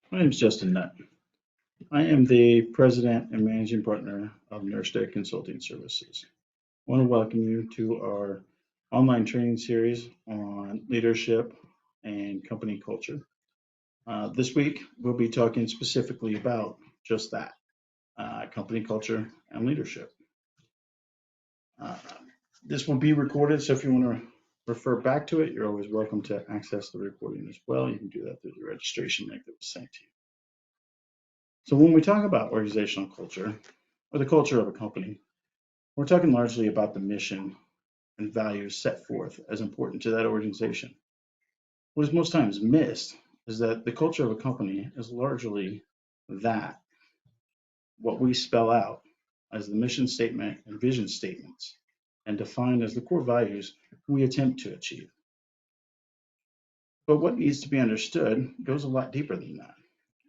My name is Justin Nutt. I am the president and managing partner of Nurstead Consulting Services. I want to welcome you to our online training series on leadership and company culture. This week, we'll be talking specifically about just that, company culture and leadership. Uh, this will be recorded, so if you want to refer back to it, you're always welcome to access the recording as well. You can do that through the registration link that was sent to you. So when we talk about organizational culture or the culture of a company, we're talking largely about the mission and values set forth as important to that organization. What is most times missed is that the culture of a company is largely that, what we spell out as the mission statement and vision statements, and define as the core values we attempt to achieve. But what needs to be understood goes a lot deeper than that.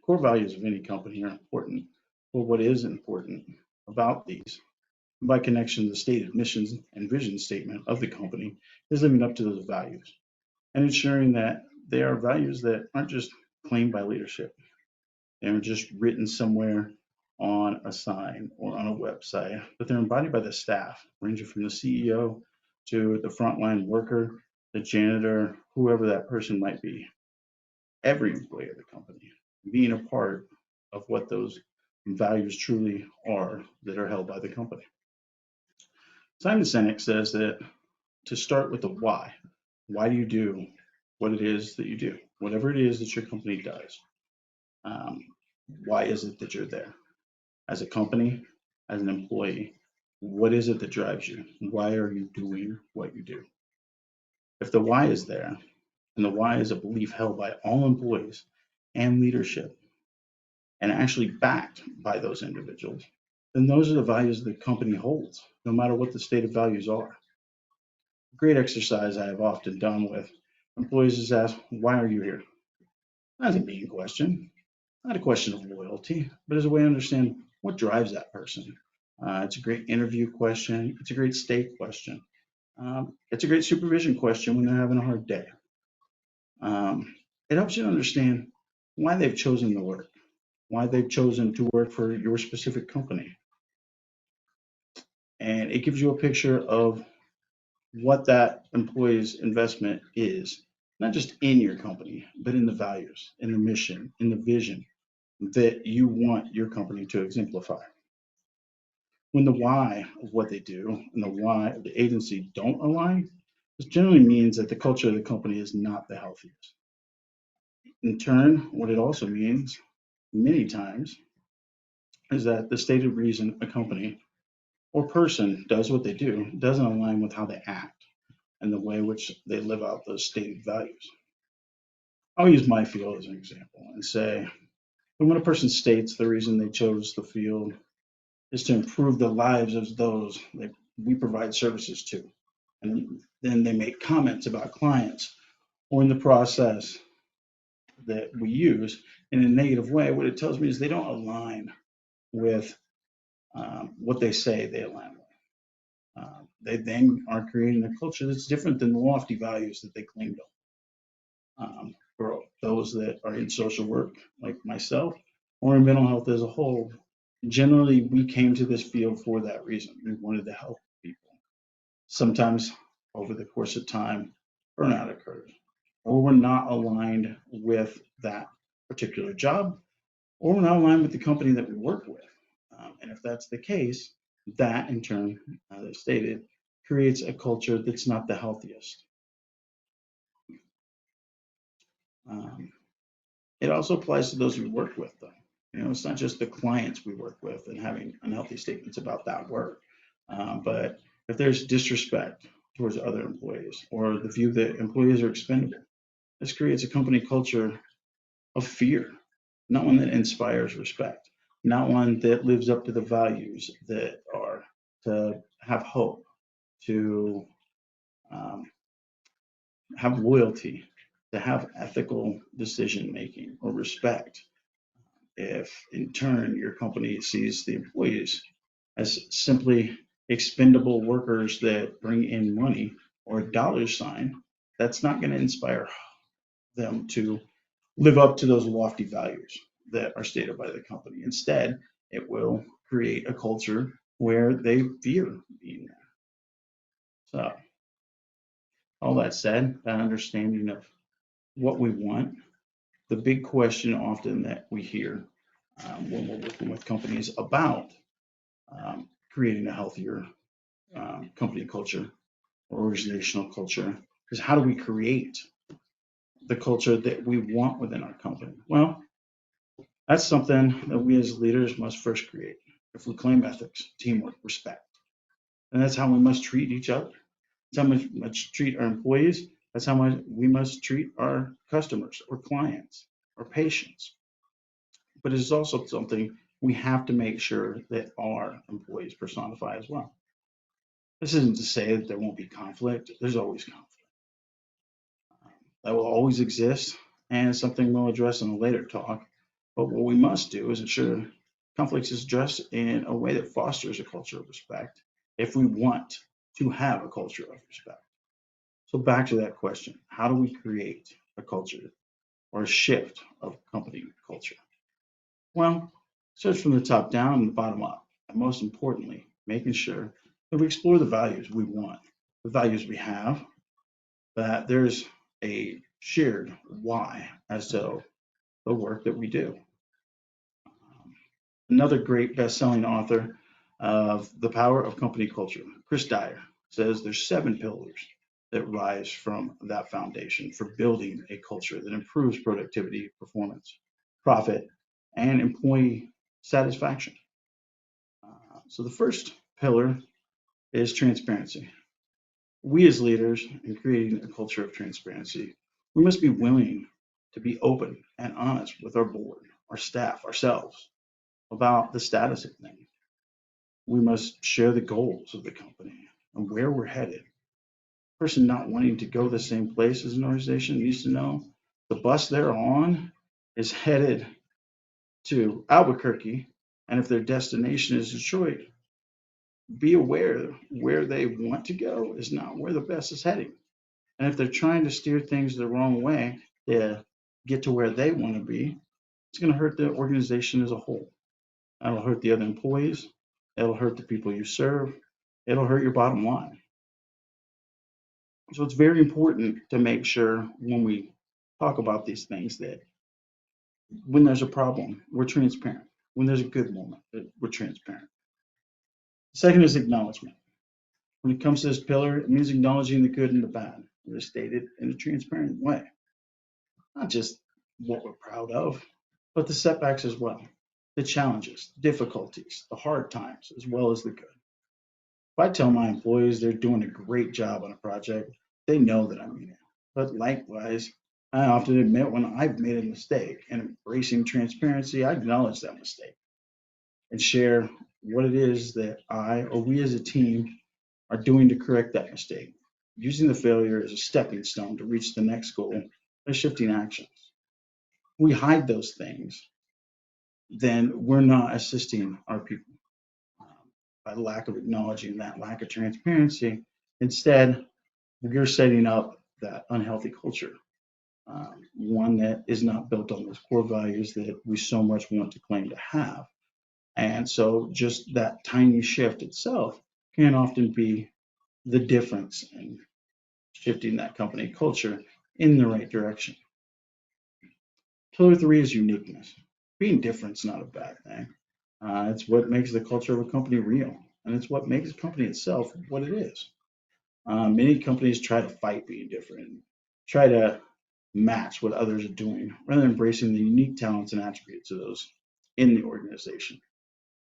Core values of any company are important, but what is important about these, by connection, the stated missions and vision statement of the company is living up to those values and ensuring that they are values that aren't just claimed by leadership. They aren't just written somewhere on a sign or on a website, but they're embodied by the staff, ranging from the CEO to the frontline worker, the janitor, whoever that person might be. Every employee of the company being a part of what those values truly are that are held by the company. Simon Sinek says that to start with the why. Why do you do what it is that you do? Whatever it is that your company does. Um, why is it that you're there? As a company, as an employee, what is it that drives you? Why are you doing what you do? If the why is there, and the why is a belief held by all employees and leadership, and actually backed by those individuals, then those are the values the company holds, no matter what the stated values are. A great exercise I have often done with employees is ask, why are you here? Not a mean question, not a question of loyalty, but as a way to understand what drives that person. It's a great interview question. It's a great stake question. It's a great supervision question when they're having a hard day. It helps you to understand why they've chosen to work, why they've chosen to work for your specific company. And it gives you a picture of what that employee's investment is, not just in your company, but in the values, in the mission, in the vision that you want your company to exemplify. When the why of what they do and the why of the agency don't align, this generally means that the culture of the company is not the healthiest. In turn, what it also means many times is that the stated reason a company or person does what they do doesn't align with how they act and the way in which they live out those stated values. I'll use my field as an example and say, when a person states the reason they chose the field is to improve the lives of those that we provide services to, and then they make comments about clients or in the process that we use in a negative way, what it tells me is they don't align with what they say they align with. They then are creating a culture that's different than the lofty values that they claim to. For those that are in social work, like myself, or in mental health as a whole, generally we came to this field for that reason. We wanted to help people. Sometimes over the course of time, burnout occurs, or we're not aligned with that particular job, or we're not aligned with the company that we work with. And if that's the case, that in turn, as stated, creates a culture that's not the healthiest. Um, it also applies to those we work with, though. It's not just the clients we work with and having unhealthy statements about that work, but if there's disrespect towards other employees or the view that employees are expendable, this creates a company culture of fear, not one that inspires respect, not one that lives up to the values that are to have hope, to um, have loyalty, to have ethical decision making or respect. If in turn your company sees the employees as simply expendable workers that bring in money or a dollar sign, that's not going to inspire them to live up to those lofty values. that are stated by the company. Instead, it will create a culture where they fear being there. So, all that said, that understanding of what we want, the big question often that we hear when we're working with companies about creating a healthier company culture or organizational culture is how do we create the culture that we want within our company? Well, that's something that we as leaders must first create. If we claim ethics, teamwork, respect, and that's how we must treat each other. That's how we must treat our employees. That's how much we must treat our customers or clients or patients. But it's also something we have to make sure that our employees personify as well. This isn't to say that there won't be conflict. There's always conflict. That will always exist, and it's something we'll address in a later talk. But what we must do is ensure conflicts is addressed in a way that fosters a culture of respect if we want to have a culture of respect. So back to that question, how do we create a culture or a shift of company culture? Well, starts from the top down and the bottom up. And most importantly, making sure that we explore the values we want, the values we have, that there's a shared why as to the work that we do. Another great best-selling author of The Power of Company Culture, Chris Dyer, says there's 7 pillars that rise from that foundation for building a culture that improves productivity, performance, profit, and employee satisfaction. So the first pillar is transparency. We as leaders, in creating a culture of transparency, we must be willing to be open and honest with our board, our staff, ourselves about the status of things. We must share the goals of the company and where we're headed. A person not wanting to go the same place as an organization needs to know the bus they're on is headed to Albuquerque, and if their destination is Detroit, be aware where they want to go is not where the bus is heading. And if they're trying to steer things the wrong way to get to where they want to be, it's going to hurt the organization as a whole. That'll hurt the other employees. It'll hurt the people you serve. It'll hurt your bottom line. So it's very important to make sure when we talk about these things that when there's a problem, we're transparent. When there's a good moment, that we're transparent. Second is acknowledgement. When it comes to this pillar, it means acknowledging the good and the bad. They're stated in a transparent way. Not just what we're proud of, but the setbacks as well, the challenges, difficulties, the hard times, as well as the good. If I tell my employees they're doing a great job on a project, they know that I mean it. But likewise, I often admit when I've made a mistake, and embracing transparency, I acknowledge that mistake and share what it is that I or we as a team are doing to correct that mistake, using the failure as a stepping stone to reach the next goal by shifting actions. If we hide those things, then we're not assisting our people by lack of acknowledging that lack of transparency. Instead, you're setting up that unhealthy culture, one that is not built on those core values that we so much want to claim to have. And so just that tiny shift itself can often be the difference in shifting that company culture in the right direction. Pillar 3 is uniqueness. Being different is not a bad thing. It's what makes the culture of a company real, and it's what makes a company itself what it is. Many companies try to fight being different, try to match what others are doing, rather than embracing the unique talents and attributes of those in the organization.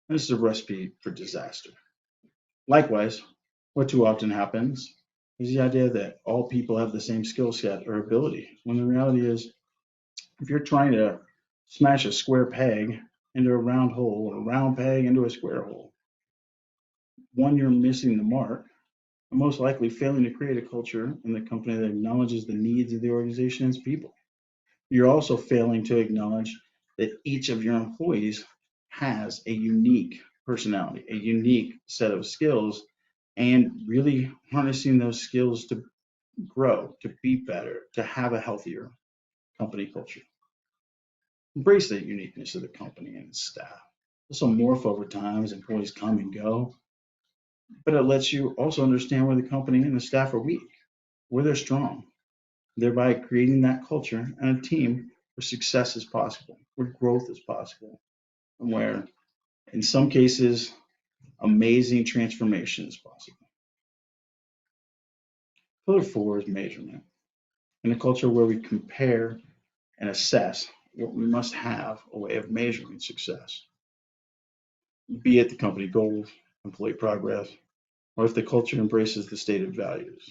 This is a recipe for disaster. Likewise, what too often happens is the idea that all people have the same skill set or ability, when the reality is, if you're trying to smash a square peg into a round hole or a round peg into a square hole, one, you're missing the mark, and most likely failing to create a culture in the company that acknowledges the needs of the organization and its people. You're also failing to acknowledge that each of your employees has a unique personality, a unique set of skills, and really harnessing those skills to grow, to be better, to have a healthier company culture. Embrace the uniqueness of the company and its staff. This will morph over time as employees come and go, but it lets you also understand where the company and the staff are weak, where they're strong, thereby creating that culture and a team where success is possible, where growth is possible, and where, in some cases, amazing transformation is possible. Pillar four is measurement. In a culture where we compare and assess, what we must have a way of measuring success, be it the company goals, employee progress, or if the culture embraces the stated values.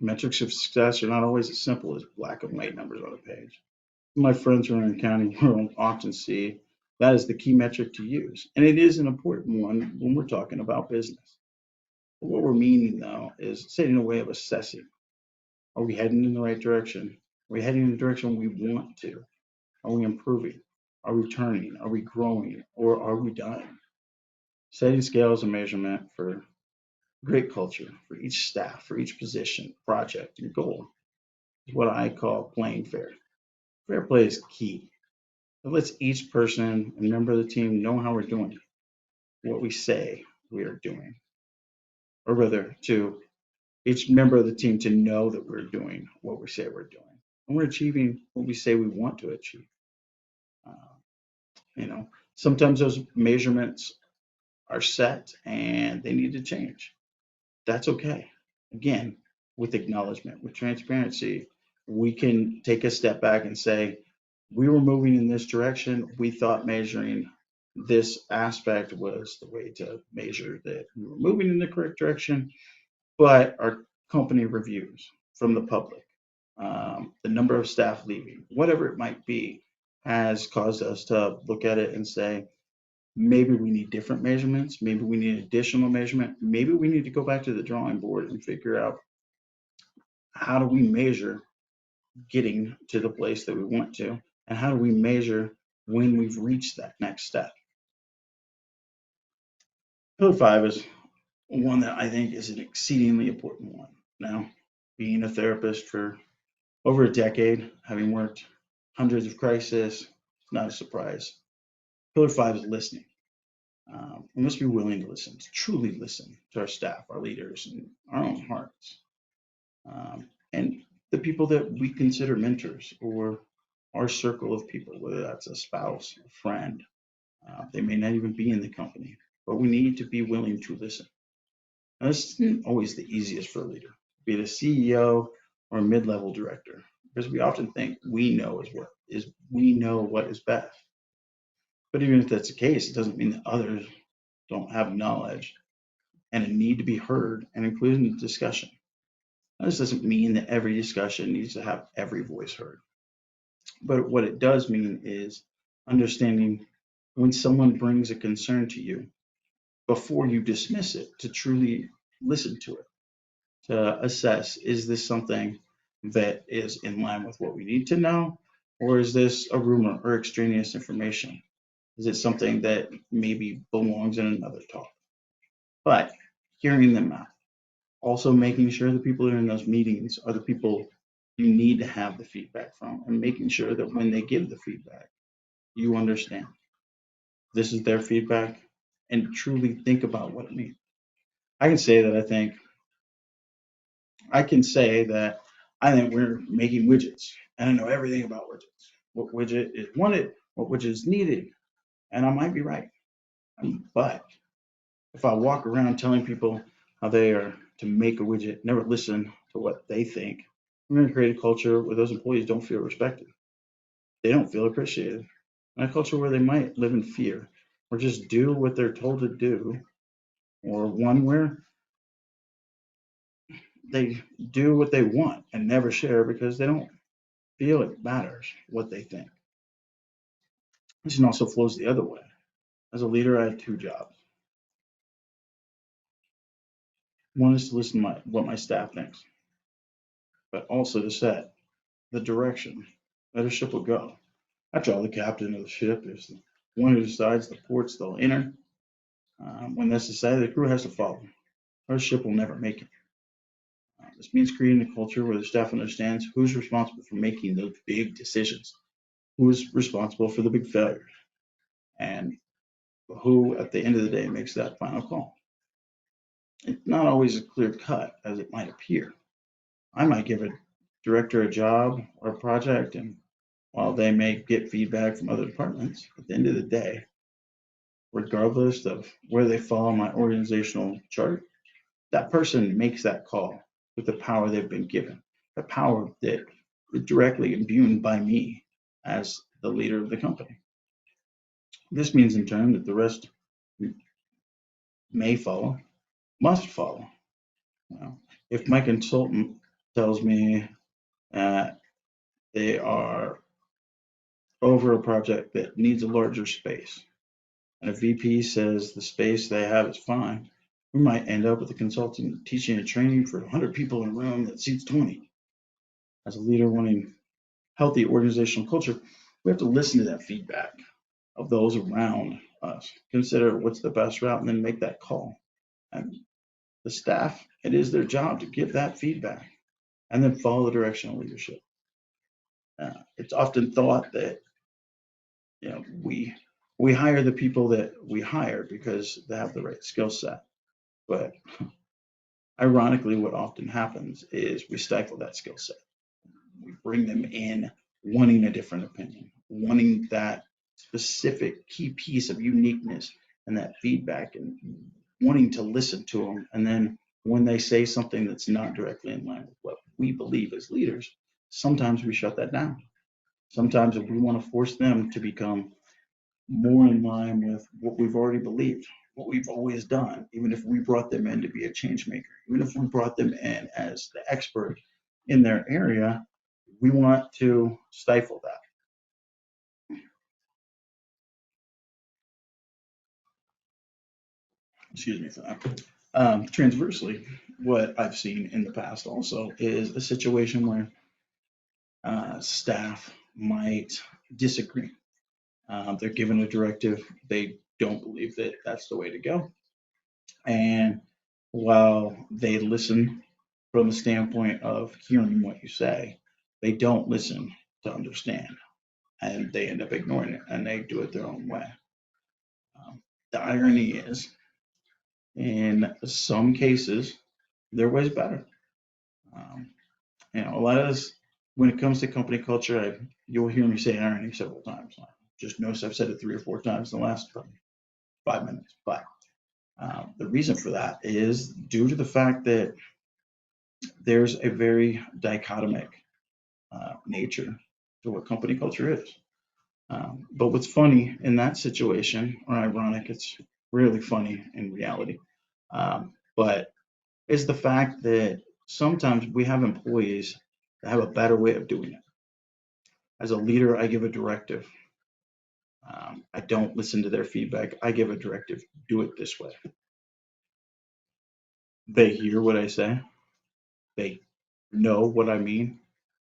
Metrics of success are not always as simple as black and white numbers on a page. My friends who are in accounting will often see that is the key metric to use, and it is an important one when we're talking about business. But what we're meaning, though, is setting a way of assessing. Are we heading in the right direction? Are we heading in the direction we want to? Are we improving? Are we turning? Are we growing? Or are we dying? Setting scales of measurement for great culture, for each staff, for each position, project, and goal is what I call playing fair. Fair play is key. It lets each person and member of the team know how we're doing, what we say we are doing, or rather, to each member of the team to know that we're doing what we say we're doing, and we're achieving what we say we want to achieve. Uh, Sometimes those measurements are set and they need to change. That's okay. Again, with acknowledgement, with transparency, we can take a step back and say, we were moving in this direction. We thought measuring this aspect was the way to measure that we were moving in the correct direction, but our company reviews from the public, the number of staff leaving, whatever it might be, has caused us to look at it and say, maybe we need different measurements, maybe we need additional measurement, maybe we need to go back to the drawing board and figure out how do we measure getting to the place that we want to, and how do we measure when we've reached that next step. Pillar five is one that I think is an exceedingly important one. Now, being a therapist for over a decade, having worked hundreds of crises, it's not a surprise. Pillar five is listening. We must be willing to listen, to truly listen to our staff, our leaders, and our own hearts. And the people that we consider mentors or our circle of people, whether that's a spouse, a friend, they may not even be in the company, but we need to be willing to listen. Now, this isn't always the easiest for a leader, be it a CEO or a mid-level director, because we often think we know what is best. But even if that's the case, it doesn't mean that others don't have knowledge and a need to be heard and included in the discussion. Now, this doesn't mean that every discussion needs to have every voice heard. But what it does mean is understanding when someone brings a concern to you before you dismiss it, to truly listen to it, to assess, is this something that is in line with what we need to know? Or is this a rumor or extraneous information? Is it something that maybe belongs in another talk? But hearing them out, also making sure the people that are in those meetings are the people you need to have the feedback from, and making sure that when they give the feedback, you understand this is their feedback and truly think about what it means. I can say that I think we're making widgets and I know everything about widgets. What widget is wanted, what widget is needed, and I might be right. But if I walk around telling people how they are to make a widget, never listen to what they think, I'm going to create a culture where those employees don't feel respected. They don't feel appreciated. And a culture where they might live in fear or just do what they're told to do, or one where they do what they want and never share because they don't feel it matters what they think. This also flows the other way. As a leader, I have two jobs. One is to listen to what my staff thinks, but also to set the direction that a ship will go. After all, the captain of the ship is the one who decides the ports they'll enter. When that's decided, the crew has to follow. Our ship will never make it. This means creating a culture where the staff understands who's responsible for making those big decisions, who is responsible for the big failure and who at the end of the day makes that final call. It's not always as clear cut as it might appear. I might give a director a job or a project, and while they may get feedback from other departments, at the end of the day, regardless of where they fall on my organizational chart, that person makes that call with the power they've been given, the power that is directly imbued by me as the leader of the company. This means in turn that the rest may follow, must follow. Well, if my consultant tells me they are over a project that needs a larger space, and a VP says the space they have is fine, we might end up with a consultant teaching and training for 100 people in a room that seats 20. As a leader wanting healthy organizational culture, we have to listen to that feedback of those around us, consider what's the best route, and then make that call. And the staff, it is their job to give that feedback and then follow the direction of leadership. It's often thought that we hire the people that we hire because they have the right skill set, but ironically, what often happens is we stifle that skill set. We bring them in wanting a different opinion, wanting that specific key piece of uniqueness and that feedback, and wanting to listen to them. And then when they say something that's not directly in line with what we believe as leaders, sometimes we shut that down. Sometimes if we want to force them to become more in line with what we've already believed, what we've always done, even if we brought them in to be a change maker, even if we brought them in as the expert in their area, we want to stifle that. Excuse me for that. Transversely, what I've seen in the past also is a situation where staff might disagree. They're given a directive, they don't believe that that's the way to go. And while they listen from the standpoint of hearing what you say, they don't listen to understand. And they end up ignoring it and they do it their own way. The irony is, in some cases, their way's better. Um, a lot of this, when it comes to company culture, you'll hear me say irony several times. Just notice I've said it 3 or 4 times in the last 5 minutes. But the reason for that is due to the fact that there's a very dichotomic nature to what company culture is. But what's funny in that situation, or ironic, it's really funny in reality, but is the fact that sometimes we have employees that have a better way of doing it. As a leader, I give a directive. I don't listen to their feedback. I give a directive, do it this way. They hear what I say. They know what I mean.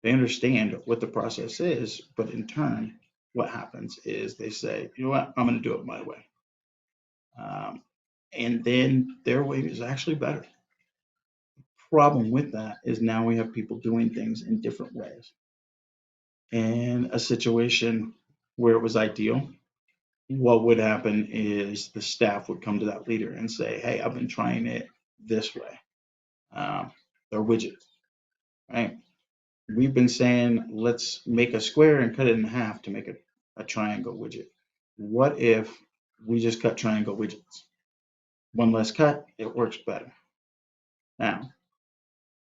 They understand what the process is, but in turn, what happens is they say, you know what, I'm going to do it my way. And then their way is actually better. Problem with that is now we have people doing things in different ways. In a situation where it was ideal, what would happen is the staff would come to that leader and say, hey, I've been trying it this way. They're widgets, right? We've been saying, let's make a square and cut it in half to make a triangle widget. What if we just cut triangle widgets? One less cut, it works better. Now,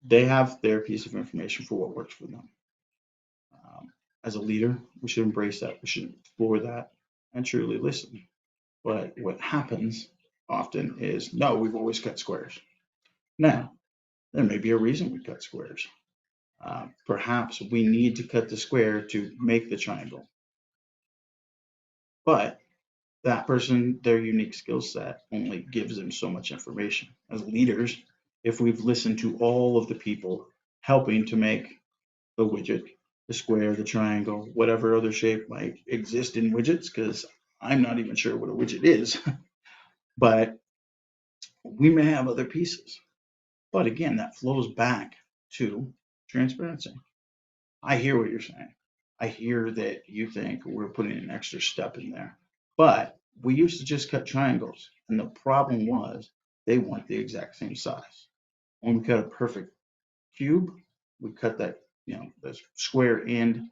they have their piece of information for what works for them. As a leader, we should embrace that. We should explore that and truly listen. But what happens often is, no, we've always cut squares. Now, there may be a reason we cut squares. Perhaps we need to cut the square to make the triangle. But that person, their unique skill set only gives them so much information. As leaders, if we've listened to all of the people helping to make the widget, the square, the triangle, whatever other shape might exist in widgets, because I'm not even sure what a widget is, but we may have other pieces. But again, that flows back to transparency. I hear what you're saying. I hear that you think we're putting an extra step in there, but we used to just cut triangles, and the problem was they want the exact same size. When we cut a perfect cube, we cut that, the square end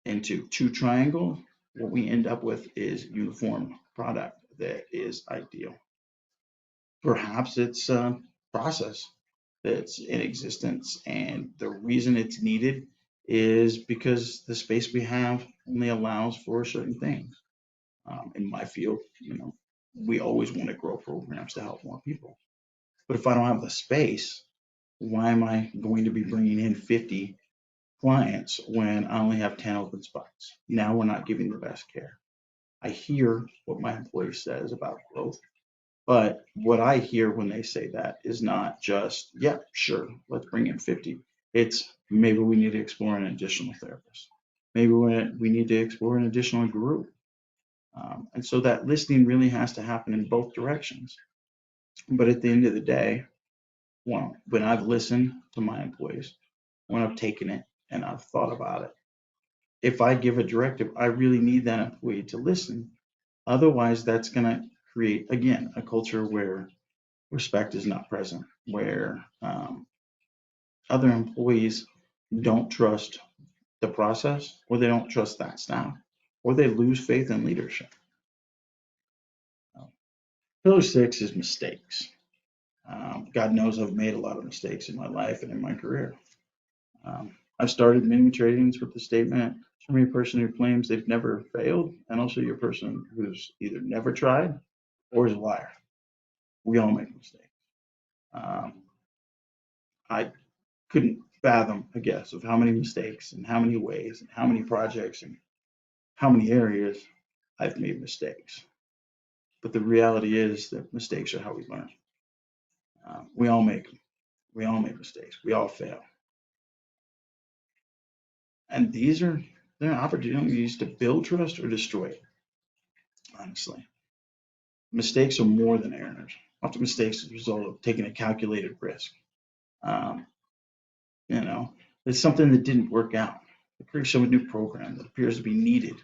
into two triangles. What we end up with is uniform product that is ideal. Perhaps it's a process that's in existence, and the reason it's needed is because the space we have only allows for certain things. In my field, we always want to grow programs to help more people. But if I don't have the space, why am I going to be bringing in 50 clients when I only have 10 open spots? Now we're not giving the best care. I hear what my employee says about growth, but what I hear when they say that is not just, yeah, sure, let's bring in 50. It's maybe we need to explore an additional therapist. Maybe we need to explore an additional group. And so that listening really has to happen in both directions. But at the end of the day, well, when I've listened to my employees, when I've taken it and I've thought about it, if I give a directive, I really need that employee to listen. Otherwise, that's going to create, again, a culture where respect is not present, where other employees don't trust the process, or they don't trust that staff, or they lose faith in leadership. Pillar six is mistakes. God knows I've made a lot of mistakes in my life and in my career. I've started many trainings with the statement, show me a person who claims they've never failed, and also your person who's either never tried or is a liar. We all make mistakes. Um, I couldn't fathom a guess of how many mistakes and how many ways and how many projects and how many areas I've made mistakes. But the reality is that mistakes are how we learn. We all make them. We all make mistakes. We all fail. And they're opportunities to build trust or destroy it, honestly. Mistakes are more than errors. Often mistakes are a result of taking a calculated risk. Um, you know, it's something that didn't work out. It creates some new program that appears to be needed.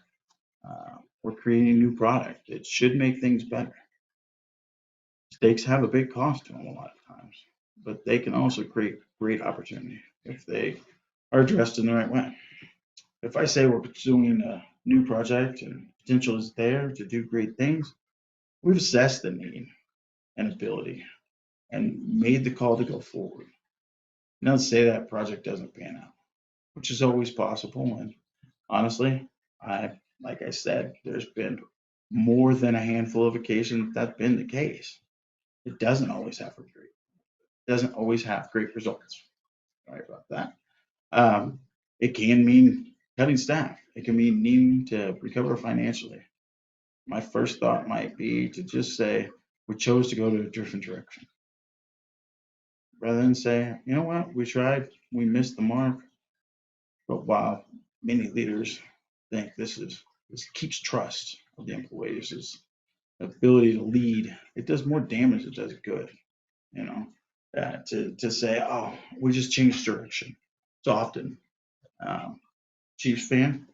We're creating a new product that should make things better. Mistakes have a big cost to them a lot of times, but they can also create great opportunity if they are addressed in the right way. If I say we're pursuing a new project and potential is there to do great things, we've assessed the need and ability and made the call to go forward. Now, let's say that project doesn't pan out, which is always possible. And honestly, like I said, there's been more than a handful of occasions that's been the case. It doesn't always have great results. Sorry about that. Um, it can mean cutting staff. It can mean needing to recover financially. My first thought might be to just say we chose to go to a different direction, rather than say, you know what, we tried, we missed the mark. But while many leaders think this keeps trust of the employees, is ability to lead, it does more damage than it does good. You know, to say, oh, we just changed direction. It's often um, Chiefs fan,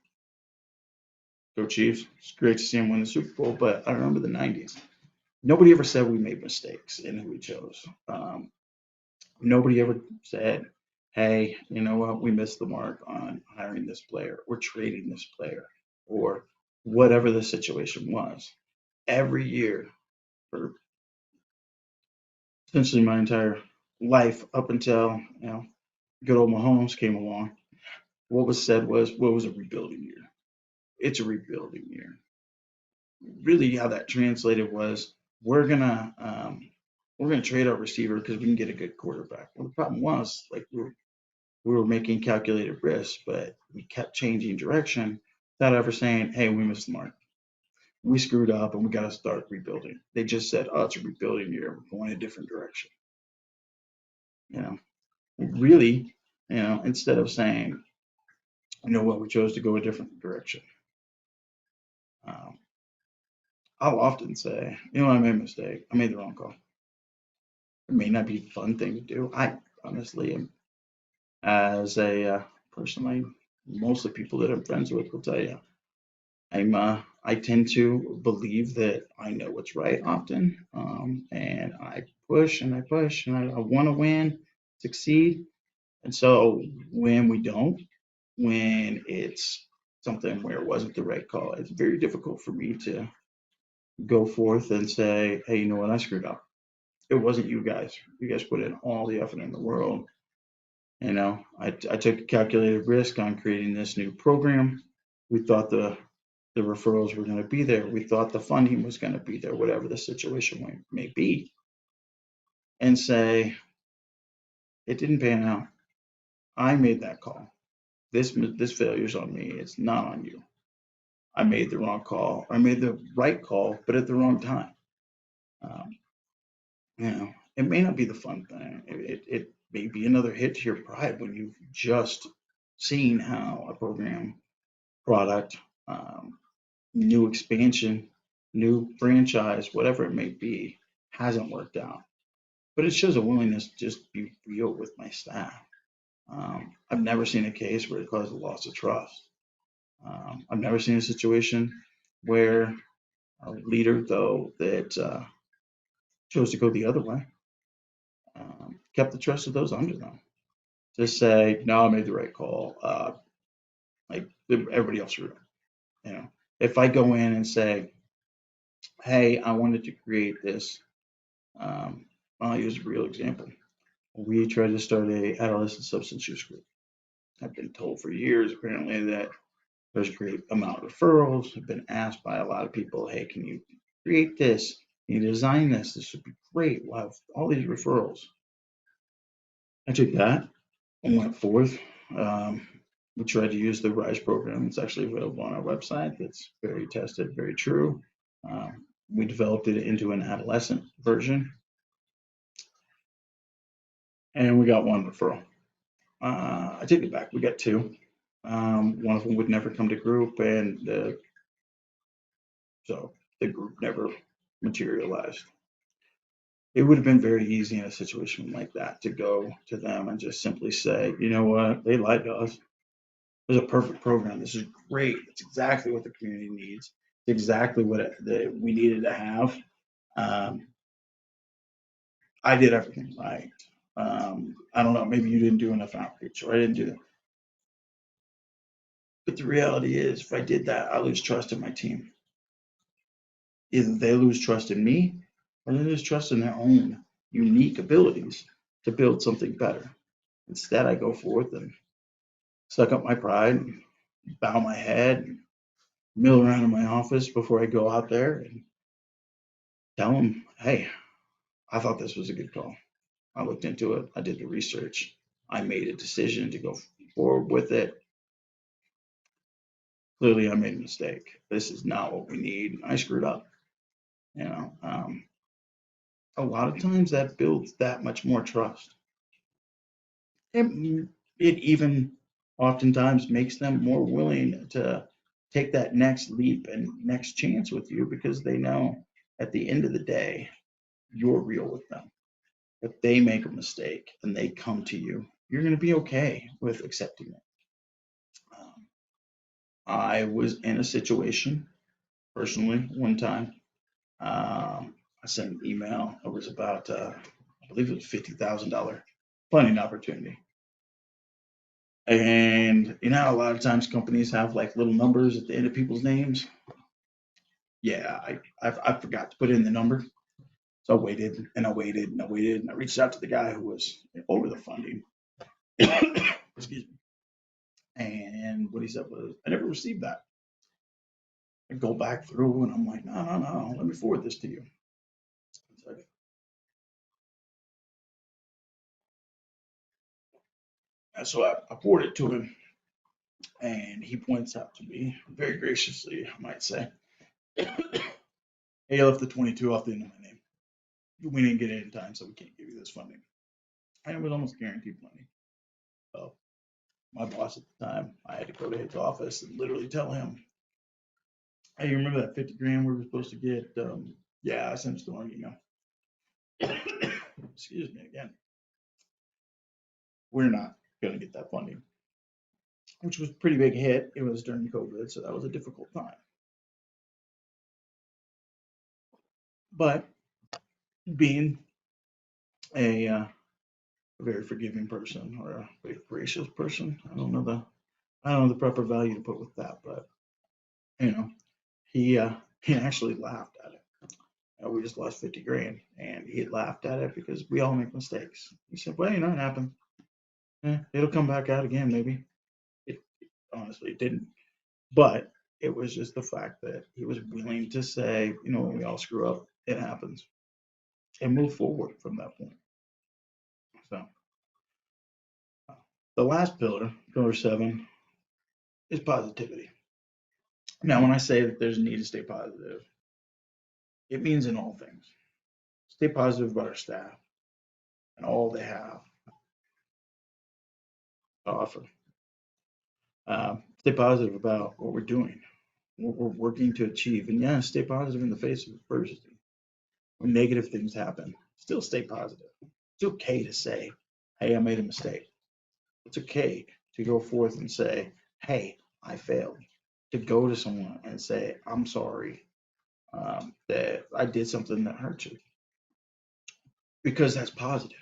go Chiefs. It's great to see him win the Super Bowl, but I remember the '90s. Nobody ever said we made mistakes in who we chose. Nobody ever said, hey, you know what, we missed the mark on hiring this player or trading this player or whatever the situation was. Every year for essentially my entire life up until, good old Mahomes came along, what was said was, what was a rebuilding year? It's a rebuilding year. Really, how that translated was, we're gonna we're gonna trade our receiver because we can get a good quarterback. Well, the problem was, like, we were making calculated risks, but we kept changing direction without ever saying, hey, we missed the mark. We screwed up and we got to start rebuilding. They just said, oh, it's a rebuilding year. We're going a different direction. You know, really, instead of saying, you know what, we chose to go a different direction. Um, I'll often say, I made a mistake. I made the wrong call. It may not be a fun thing to do. I honestly am, as a personally, Most of the people that I'm friends with will tell you I tend to believe that I know what's right often, and I push and I push and I want to win, succeed. And so when we don't, when it's something where it wasn't the right call, it's very difficult for me to go forth and say, hey, you know what, I screwed up. It wasn't you guys. You guys put in all the effort in the world. I took a calculated risk on creating this new program. We thought the referrals were going to be there. We thought the funding was going to be there, whatever the situation may be, and say, it didn't pan out. I made that call. This failure's on me. It's not on you. I made the wrong call. I made the right call, but at the wrong time. Um, it may not be the fun thing. It may be another hit to your pride when you've just seen how a program, product, um, new expansion, new franchise, whatever it may be, hasn't worked out. But it shows a willingness to just be real with my staff. I've never seen a case where it caused a loss of trust. I've never seen a situation where a leader, though, that chose to go the other way, kept the trust of those under them. To say, no, I made the right call. Like everybody else screwed up. You know, if I go in and say, hey, I wanted to create this, um, I'll use a real example. We tried to start a adolescent substance use group. I've been told for years, apparently, that there's a great amount of referrals. I've been asked by a lot of people, hey, can you create this? Can you design this? This would be great. We'll have all these referrals. I took that and went forth. Um, we tried to use the RISE program. It's actually available on our website. That's very tested, very true. We developed it into an adolescent version, and we got one referral. I take it back. We got two. One of them would never come to group, and so the group never materialized. It would have been very easy in a situation like that to go to them and just simply say, you know what, they lied to us. It was a perfect program. This is great. It's exactly what the community needs. It's exactly what that we needed to have. Um, I did everything right. I don't know. Maybe you didn't do enough outreach, or I didn't do that. But the reality is, if I did that, I lose trust in my team. Either they lose trust in me, or they lose trust in their own unique abilities to build something better. Instead, I go forth and suck up my pride, and bow my head, and mill around in my office before I go out there and tell them, hey, I thought this was a good call. I looked into it. I did the research. I made a decision to go forward with it. Clearly, I made a mistake. This is not what we need. I screwed up. You know, a lot of times that builds that much more trust. It, it even oftentimes makes them more willing to take that next leap and next chance with you because they know at the end of the day, you're real with them. If they make a mistake and they come to you, you're going to be okay with accepting it. Um, I was in a situation personally one time. I sent an email. It was about, I believe it was $50,000 funding opportunity. And you know, a lot of times companies have like little numbers at the end of people's names. Yeah, I forgot to put in the number. So I waited and I waited and I waited and I reached out to the guy who was over the funding. Excuse me. And what he said was, I never received that. I go back through and I'm like, no, no, no, let me forward this to you. And so I forwarded it to him and he points out to me, very graciously, I might say, hey, you left the 22 off the end of my name. We didn't get it in time, so we can't give you this funding. And it was almost guaranteed money. So my boss at the time, I had to go to his office and literally tell him, hey, you remember that 50 grand we were supposed to get? Yeah, I sent you the wrong email. Excuse me again. We're not going to get that funding. which was a pretty big hit. It was during COVID, so that was a difficult time. But being a very forgiving person or a very gracious person, I don't know the proper value to put with that, but you know, he actually laughed at it. We just lost 50 grand, and he had laughed at it because we all make mistakes. He said, "Well, it happened. It'll come back out again, maybe." It honestly didn't, but it was just the fact that he was willing to say, when we all screw up, it happens, and move forward from that point. So the last pillar, pillar 7, is positivity. Now, when I say that there's a need to stay positive, it means in all things. Stay positive about our staff and all they have to offer. Stay positive about what we're doing, what we're working to achieve. And yeah, stay positive in the face of adversity. When negative things happen, still stay positive. It's okay to say, hey, I made a mistake. It's okay to go forth and say, hey, I failed. To go to someone and say, I'm sorry that I did something that hurt you, because that's positive.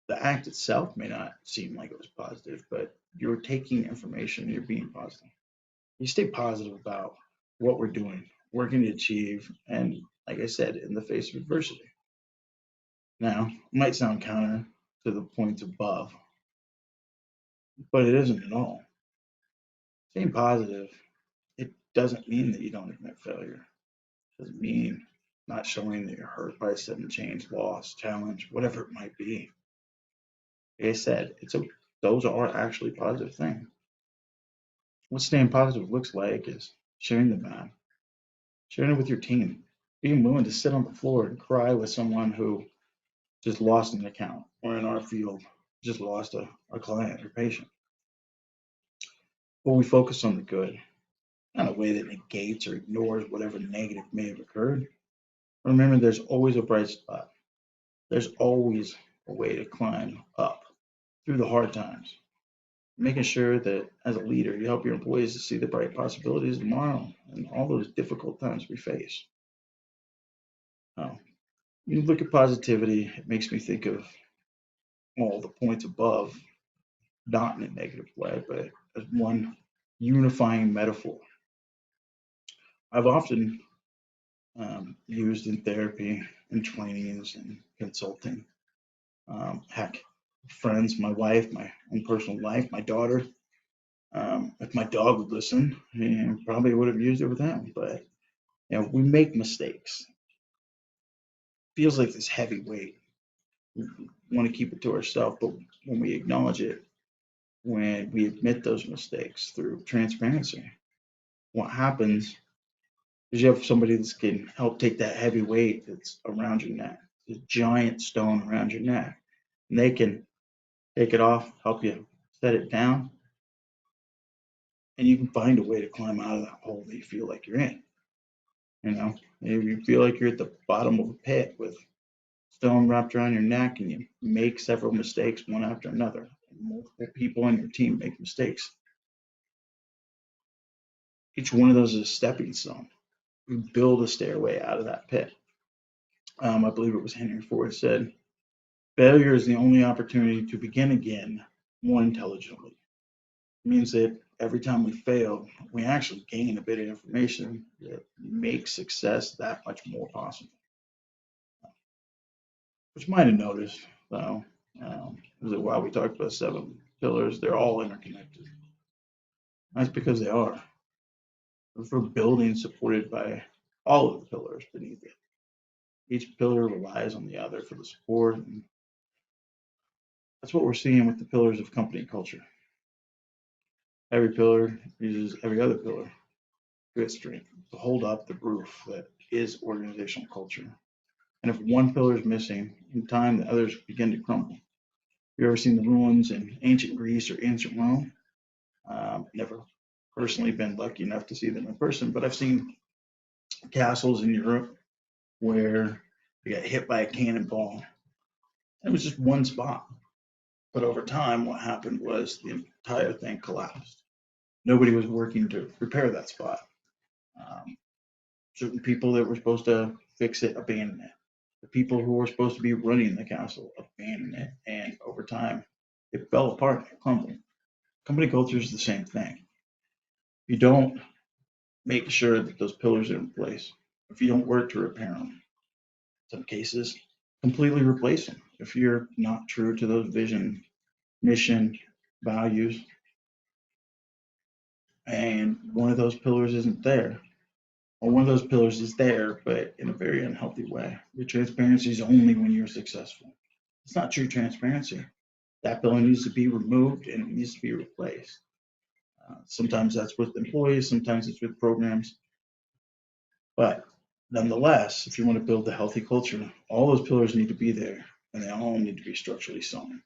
The act itself may not seem like it was positive, but you're taking information, you're being positive. You stay positive about what we're doing, working to achieve, and like I said, in the face of adversity. Now, it might sound counter to the points above, but it isn't at all. Staying positive, it doesn't mean that you don't admit failure. It doesn't mean not showing that you're hurt by a sudden change, loss, challenge, whatever it might be. Like I said, those are actually positive things. What staying positive looks like is sharing the bad, sharing it with your team, being willing to sit on the floor and cry with someone who just lost an account, or in our field, just lost a client or patient. But we focus on the good, not in a way that negates or ignores whatever negative may have occurred. Remember, there's always a bright spot. There's always a way to climb up through the hard times. Making sure that as a leader, you help your employees to see the bright possibilities tomorrow and all those difficult times we face. Now, you look at positivity, it makes me think of all the points above, not in a negative way, but as one unifying metaphor. I've often used in therapy and trainings and consulting. Heck, friends, my wife, my own personal life, my daughter. If my dog would listen, probably would have used it with him. But we make mistakes. Feels like this heavy weight. We want to keep it to ourselves, but when we acknowledge it, when we admit those mistakes through transparency, what happens is you have somebody that can help take that heavy weight that's around your neck, the giant stone around your neck, and they can take it off, help you set it down, and you can find a way to climb out of that hole that you feel like you're in. Maybe you feel like you're at the bottom of a pit with stone wrapped around your neck, and you make several mistakes one after another. Multiple people on your team make mistakes. Each one of those is a stepping stone. We build a stairway out of that pit. I believe it was Henry Ford said, failure is the only opportunity to begin again more intelligently. It means that every time we fail, we actually gain a bit of information that makes success that much more possible. Which you might have noticed, though, is that while we talked about 7 pillars, they're all interconnected. That's because they are. For building supported by all of the pillars beneath it. Each pillar relies on the other for the support. And that's what we're seeing with the pillars of company culture. Every pillar uses every other pillar to its strength to hold up the roof that is organizational culture. And if one pillar is missing, in time the others begin to crumble. You ever seen the ruins in ancient Greece or ancient Rome? Never personally been lucky enough to see them in person, but I've seen castles in Europe where they got hit by a cannonball. It was just one spot. But over time, what happened was the entire thing collapsed. Nobody was working to repair that spot. Um, Certain people that were supposed to fix it abandoned it. The people who were supposed to be running the castle abandoned it. And over time, it fell apart and crumbled. Company culture is the same thing. You don't make sure that those pillars are in place. If you don't work to repair them, in some cases, completely replace them. If you're not true to those vision, mission, values, and one of those pillars isn't there, or one of those pillars is there, but in a very unhealthy way. Your transparency is only when you're successful. It's not true transparency. That pillar needs to be removed and it needs to be replaced. Sometimes that's with employees, sometimes it's with programs. But nonetheless, if you want to build a healthy culture, all those pillars need to be there and they all need to be structurally sound.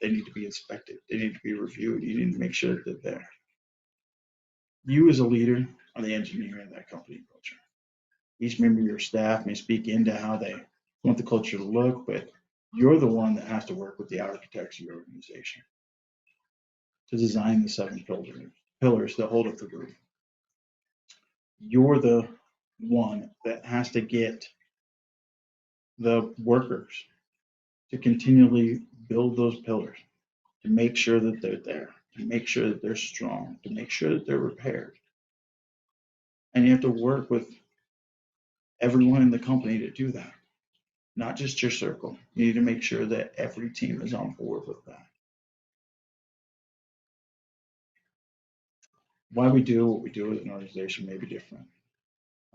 They need to be inspected, they need to be reviewed. You need to make sure that they're there. You, as a leader, are the engineer of that company culture. Each member of your staff may speak into how they want the culture to look, but you're the one that has to work with the architects of your organization to design the seven pillars that hold up the roof. You're the one that has to get the workers to continually build those pillars, to make sure that they're there, to make sure that they're strong, to make sure that they're repaired. And you have to work with everyone in the company to do that, not just your circle. You need to make sure that every team is on board with that. Why we do what we do as an organization may be different.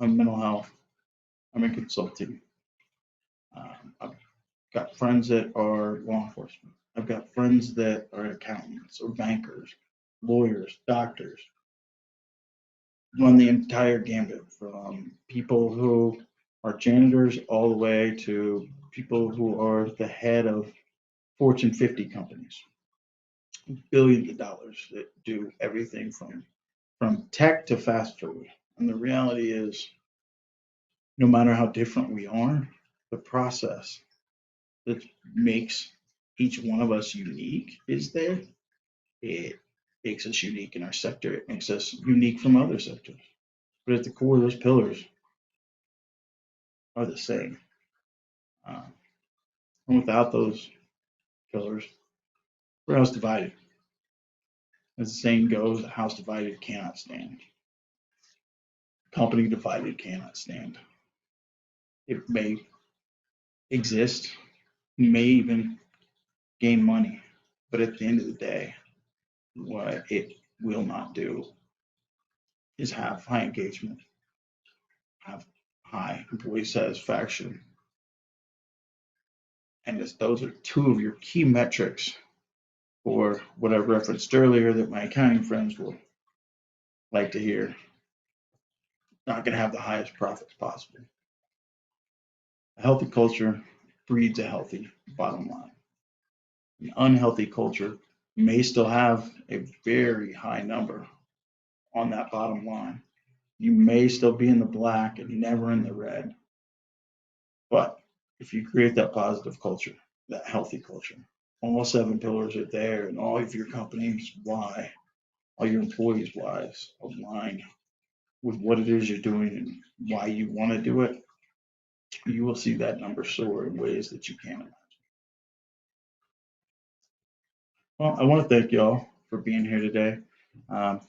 I'm in mental health, I'm in consulting. I've got friends that are law enforcement. I've got friends that are accountants or bankers, lawyers, doctors. Run the entire gambit from people who are janitors all the way to people who are the head of Fortune 50 companies, billions of dollars that do everything from tech to fast food. And the reality is, no matter how different we are, the process that makes each one of us unique is there. It makes us unique in our sector. It makes us unique from other sectors. But at the core, those pillars are the same. Uh, and without those pillars, we're a house divided. As the saying goes, a house divided cannot stand. Company divided cannot stand. It may exist, may even gain money, but at the end of the day, what it will not do is have high engagement, have high employee satisfaction. And as those are two of your key metrics for what I referenced earlier that my accounting friends will like to hear, not going to have the highest profits possible. A healthy culture breeds a healthy bottom line. An unhealthy culture may still have a very high number on that bottom line. You may still be in the black and never in the red. But if you create that positive culture, that healthy culture, all seven pillars are there, and all of your company's why, all your employees' whys align with what it is you're doing and why you want to do it, you will see that number soar in ways that you can't imagine. Well, I want to thank you all for being here today. Um,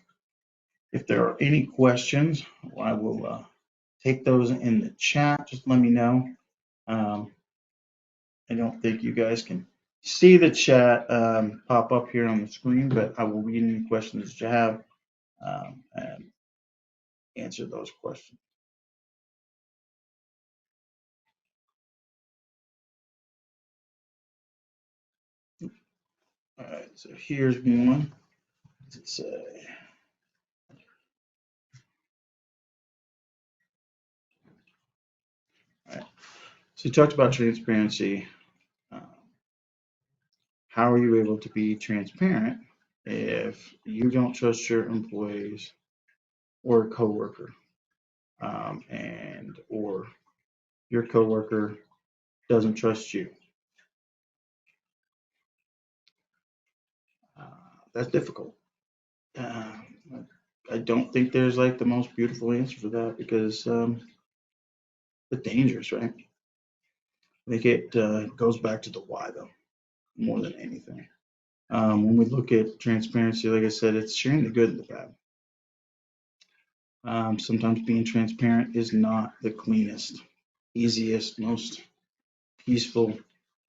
if there are any questions, I will take those in the chat. Just let me know. Um, I don't think you guys can see the chat pop up here on the screen, but I will read any questions that you have and answer those questions. All right, so here's one. What does it say? All right. So you talked about transparency. Um, how are you able to be transparent if you don't trust your employees or a coworker, and or your coworker doesn't trust you? That's difficult. Uh, I don't think there's like the most beautiful answer for that because it's dangerous, right? I think it goes back to the why though, more than anything. When we look at transparency, like I said, it's sharing the good and the bad. Sometimes being transparent is not the cleanest, easiest, most peaceful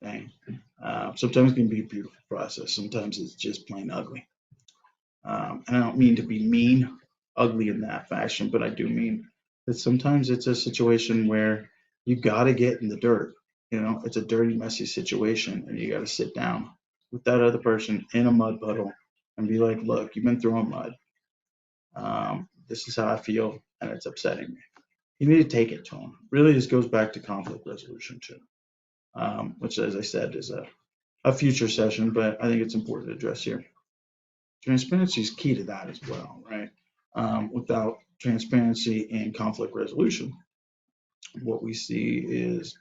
thing. Sometimes it can be a beautiful process. Sometimes it's just plain ugly. And I don't mean to be mean, ugly in that fashion, but I do mean that sometimes it's a situation where you got to get in the dirt. You know, it's a dirty, messy situation, and you got to sit down with that other person in a mud puddle and be like, look, you've been throwing mud. This is how I feel, and it's upsetting me. You need to take it to them. Really, this goes back to conflict resolution too, which, as I said, is a future session, but I think it's important to address here. Transparency is key to that as well, right? Without transparency and conflict resolution, what we see is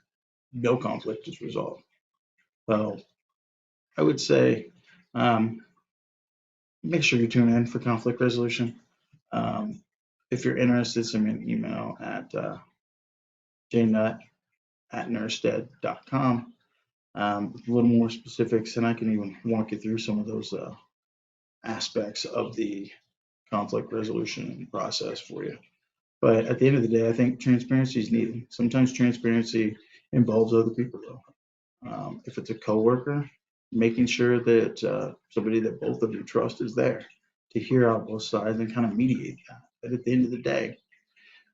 no conflict is resolved. So I would say um, make sure you tune in for conflict resolution. Um, if you're interested, send me an email at jnut@nurstead.com with a little more specifics, and I can even walk you through some of those aspects of the conflict resolution process for you. But at the end of the day, I think transparency is needed. Sometimes transparency involves other people, though. If it's a coworker, making sure that somebody that both of you trust is there to hear out both sides and kind of mediate that. But at the end of the day,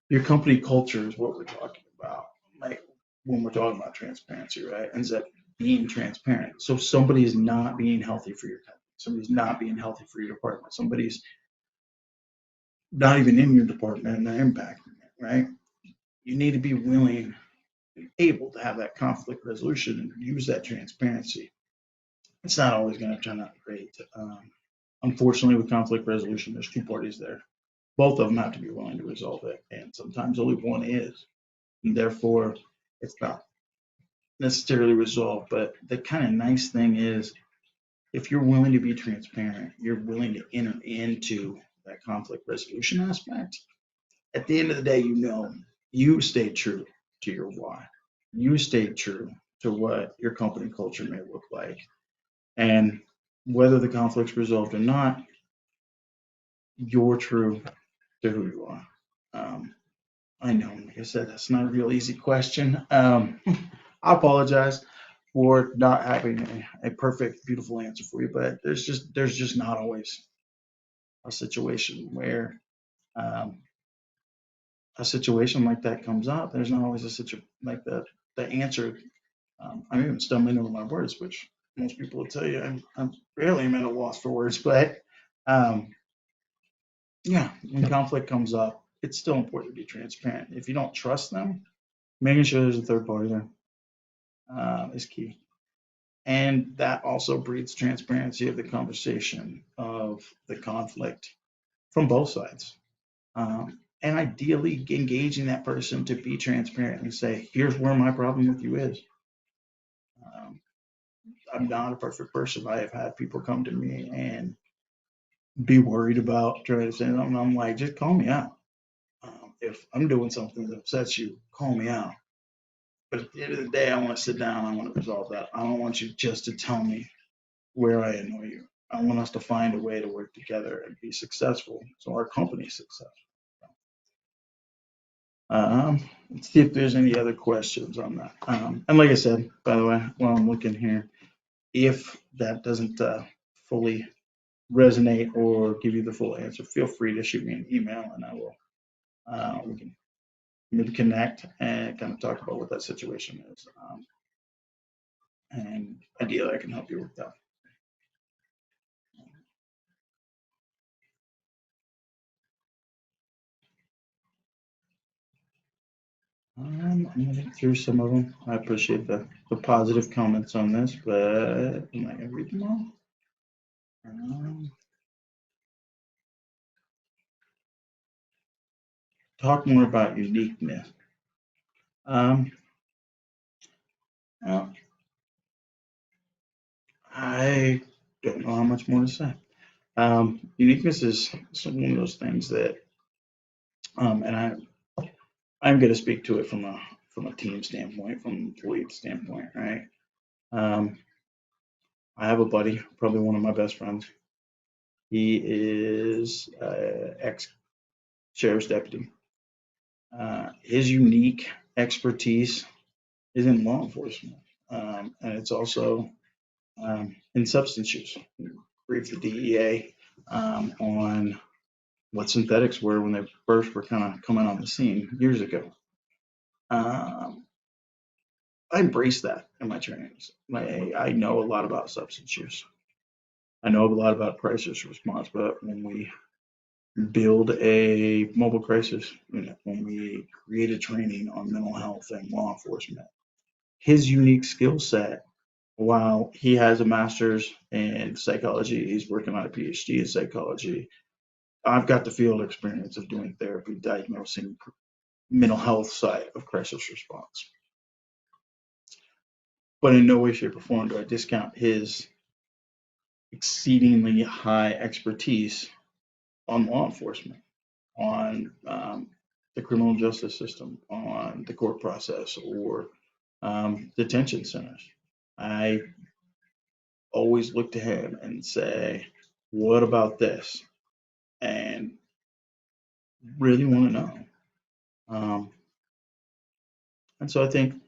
your company culture is what we're talking about. Like when we're talking about transparency, right? Ends up being transparent. So somebody is not being healthy for your company. Somebody's not being healthy for your department. Somebody's not even in your department and they're impacting it, right? You need to be willing and able to have that conflict resolution and use that transparency. It's not always going to turn out great. Unfortunately, with conflict resolution, there's two parties there. Both of them have to be willing to resolve it, and sometimes only one is. And therefore, it's not necessarily resolved. But the kind of nice thing is, if you're willing to be transparent, you're willing to enter into that conflict resolution aspect. At the end of the day, you know you stay true to your why. You stay true to what your company culture may look like. And whether the conflict's resolved or not, you're true to who you are. Um, I know, like I said, that's not a real easy question. I apologize for not having a perfect, beautiful answer for you, but there's just not always a situation where um, a situation like that comes up. There's not always a situation like the answer. I'm even stumbling over my words, which most people will tell you I'm rarely am at a loss for words. But um, yeah, when conflict comes up, it's still important to be transparent. If you don't trust them, making sure there's a third party there is key. And that also breeds transparency of the conversation, of the conflict from both sides. And ideally, engaging that person to be transparent and say, here's where my problem with you is. Um, I'm not a perfect person. I have had people come to me and be worried about trying to say something. And I'm like, just call me out. If I'm doing something that upsets you, call me out. But at the end of the day, I want to sit down. I want to resolve that. I don't want you just to tell me where I annoy you. I want us to find a way to work together and be successful so our company's successful. Let's see if there's any other questions on that. And like I said, by the way, while I'm looking here, if that doesn't fully resonate or give you the full answer, feel free to shoot me an email and I will, we can maybe connect and kind of talk about what that situation is. And ideally, I can help you with that. I'm gonna look through some of them. I appreciate the positive comments on this, but am I gonna read them all? Um, talk more about uniqueness. Um, well, I don't know how much more to say. Uniqueness is one of those things that, and I'm going to speak to it from a team standpoint, from an employee standpoint, right? Um, I have a buddy, probably one of my best friends. He is ex sheriff's deputy. His unique expertise is in law enforcement, and it's also in substance use. Briefed the DEA on what synthetics were when they first were kind of coming on the scene years ago. Um, I embrace that in my trainings. I know a lot about substance use. I know a lot about crisis response, but when we build a mobile crisis unit, when we create a training on mental health and law enforcement, his unique skill set, while he has a master's in psychology, he's working on a PhD in psychology. I've got the field experience of doing therapy, diagnosing mental health side of crisis response. But in no way, shape, or form do I discount his exceedingly high expertise on law enforcement, on the criminal justice system, on the court process, or detention centers. I always look to him and say, what about this? And really want to know. Um, and so I think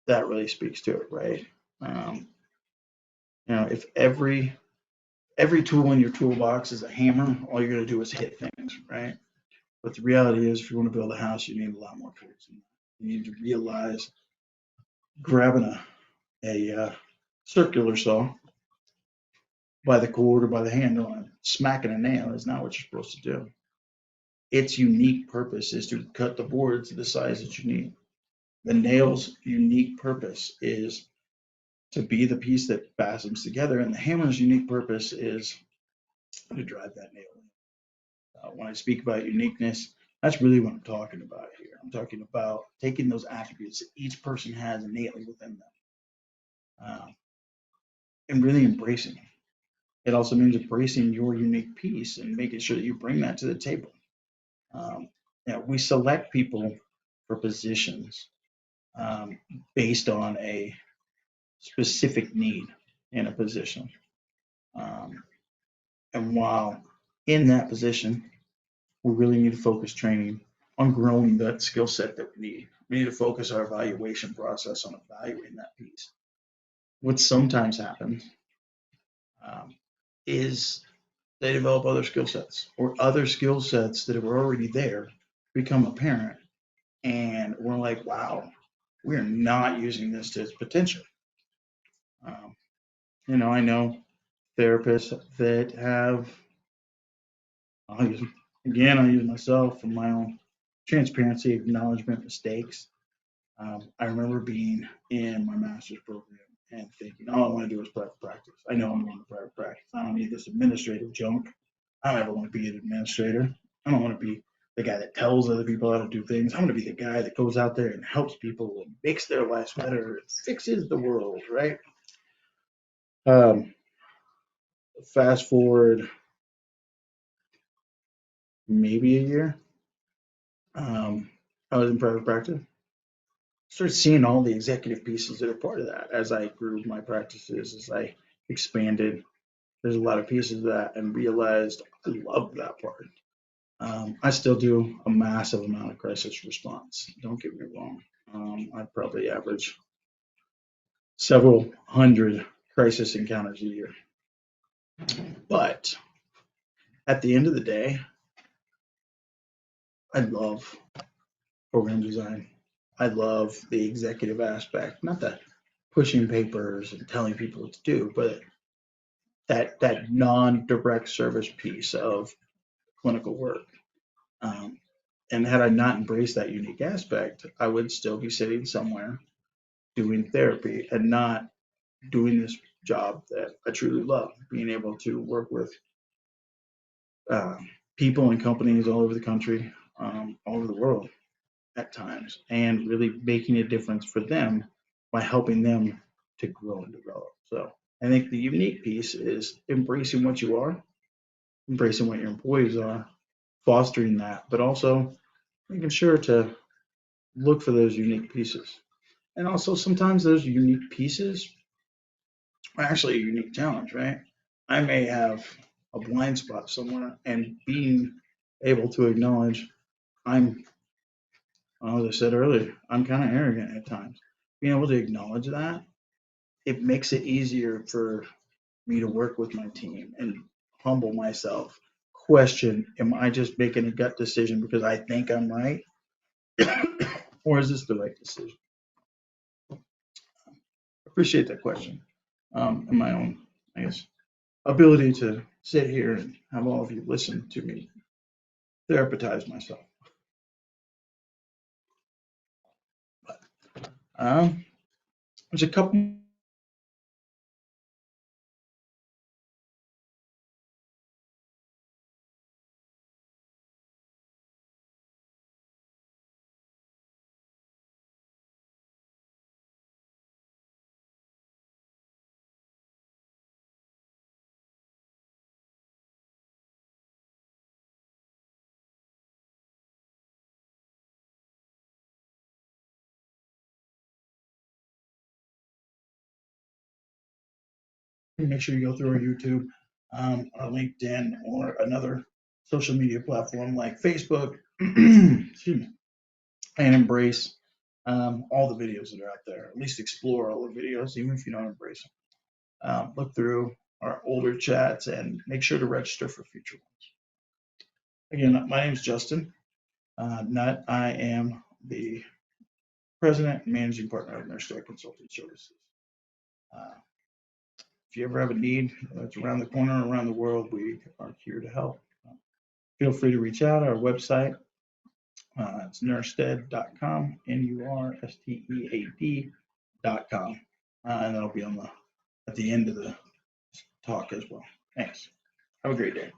that really speaks to it, right? Um, if every tool in your toolbox is a hammer, all you're going to do is hit things, right? But the reality is, if you want to build a house, you need a lot more tools. You need to realize grabbing a circular saw by the cord or by the handle and smacking a nail is not what you're supposed to do. Its unique purpose is to cut the board to the size that you need. The nail's unique purpose is to be the piece that fastens together, and the hammer's unique purpose is to drive that nail in. When I speak about uniqueness, that's really what I'm talking about here. I'm talking about taking those attributes that each person has innately within them, and really embracing them. It also means embracing your unique piece and making sure that you bring that to the table. Um, we select people for positions um, based on a specific need in a position. Um, and while in that position, we really need to focus training on growing that skill set that we need. We need to focus our evaluation process on evaluating that piece. What sometimes happens um, is they develop other skill sets or other skill sets that are already there become apparent. And we're like, wow, we're not using this to its potential. Um, I know therapists that have, I'll use, I'll use myself for my own transparency, acknowledgement, mistakes. I remember being in my master's program and thinking, all I want to do is private practice. I know I'm going to private practice. I don't need this administrative junk. I don't ever want to be an administrator. I don't want to be the guy that tells other people how to do things. I want to be the guy that goes out there and helps people and makes their lives better, fixes the world, right? Um, Fast forward maybe a year. Um, I was in private practice. Started seeing all the executive pieces that are part of that as I grew my practices, as I expanded. There's a lot of pieces of that, and realized I love that part. I still do a massive amount of crisis response. Don't get me wrong. I probably average several hundred crisis encounters a year. But at the end of the day, I love program design. I love the executive aspect, not the pushing papers and telling people what to do, but that non-direct service piece of clinical work. Um, and had I not embraced that unique aspect, I would still be sitting somewhere doing therapy and not doing this job that I truly love, being able to work with uh, people and companies all over the country, all over the world at times, and really making a difference for them by helping them to grow and develop. So I think the unique piece is embracing what you are embracing what your employees are, fostering that, but also making sure to look for those unique pieces. And also sometimes those unique pieces are actually a unique challenge, right? I may have a blind spot somewhere, and being able to acknowledge I'm, as I said earlier, I'm kind of arrogant at times. Being able to acknowledge that, it makes it easier for me to work with my team and humble myself, question, am I just making a gut decision because I think I'm right? Or is this the right decision? Appreciate that question. And my own, I guess, ability to sit here and have all of you listen to me therapize myself. But, there's a couple make sure you go through our YouTube, our LinkedIn, or another social media platform like Facebook, excuse me, and embrace all the videos that are out there. At least explore all the videos, even if you don't embrace them. Look through our older chats and make sure to register for future ones. Again, my name is Justin Nutt. I am the president and managing partner of Nurstead Consulting Services. Uh, If you ever have a need that's around the corner, around the world, we are here to help. Feel free to reach out. Our website, it's nurstead.com, nurstead.com. And that'll be on at the end of the talk as well. Thanks. Have a great day.